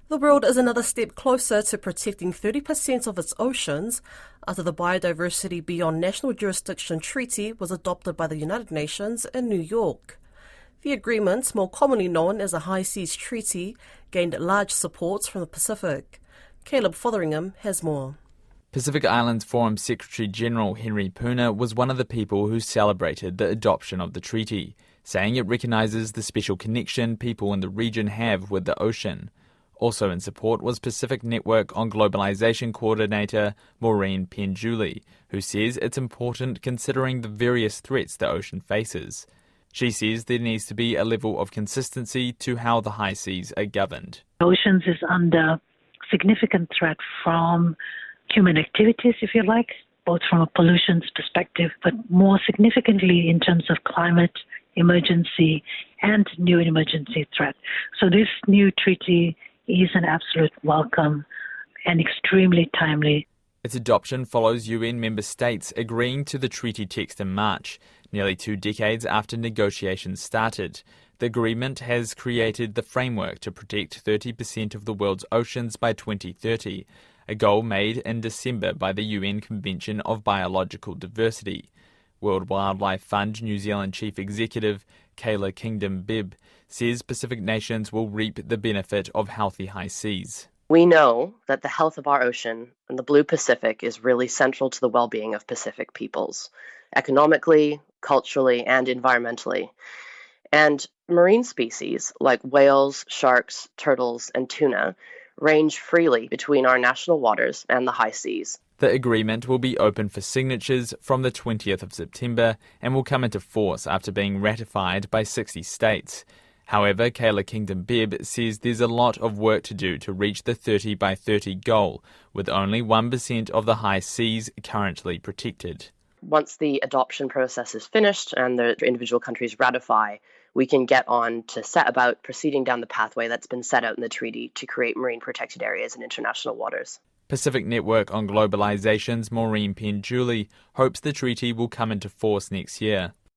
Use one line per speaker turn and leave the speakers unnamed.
The world is another step closer to protecting 30% of its oceans after the Biodiversity Beyond National Jurisdiction Treaty was adopted by the United Nations in New York. The agreement, more commonly known as the High Seas Treaty, gained large support from the Pacific. Caleb Fotheringham has more.
Pacific Islands Forum Secretary-General Henry Puna was one of the people who celebrated the adoption of the treaty, saying it recognises the special connection people in the region have with the ocean. Also in support was Pacific Network on Globalisation Coordinator Maureen Penjuli, who says it's important considering the various threats the ocean faces. She says there needs to be a level of consistency to how the high seas are governed.
Oceans is under significant threat from human activities, if you like, both from a pollution perspective, but more significantly in terms of climate emergency and new emergency threat. So this new treaty is an absolute welcome and extremely timely.
Its adoption follows UN member states agreeing to the treaty text in March, nearly 2 decades after negotiations started. The agreement has created the framework to protect 30% of the world's oceans by 2030, a goal made in December by the UN Convention of Biological Diversity. World Wildlife Fund New Zealand Chief Executive Kayla Kingdom-Bibb says Pacific nations will reap the benefit of healthy high seas.
We know that the health of our ocean and the blue Pacific is really central to the well-being of Pacific peoples, economically, culturally, and environmentally. And marine species like whales, sharks, turtles, and tuna range freely between our national waters and the high seas.
The agreement will be open for signatures from the 20th of September and will come into force after being ratified by 60 states. However, Kayla Kingdom-Bibb says there's a lot of work to do to reach the 30 by 30 goal, with only 1% of the high seas currently protected.
Once the adoption process is finished and the individual countries ratify, we can get on to set about proceeding down the pathway that's been set out in the treaty to create marine protected areas in international waters.
Pacific Network on Globalisation's Maureen Penjuli hopes the treaty will come into force next year.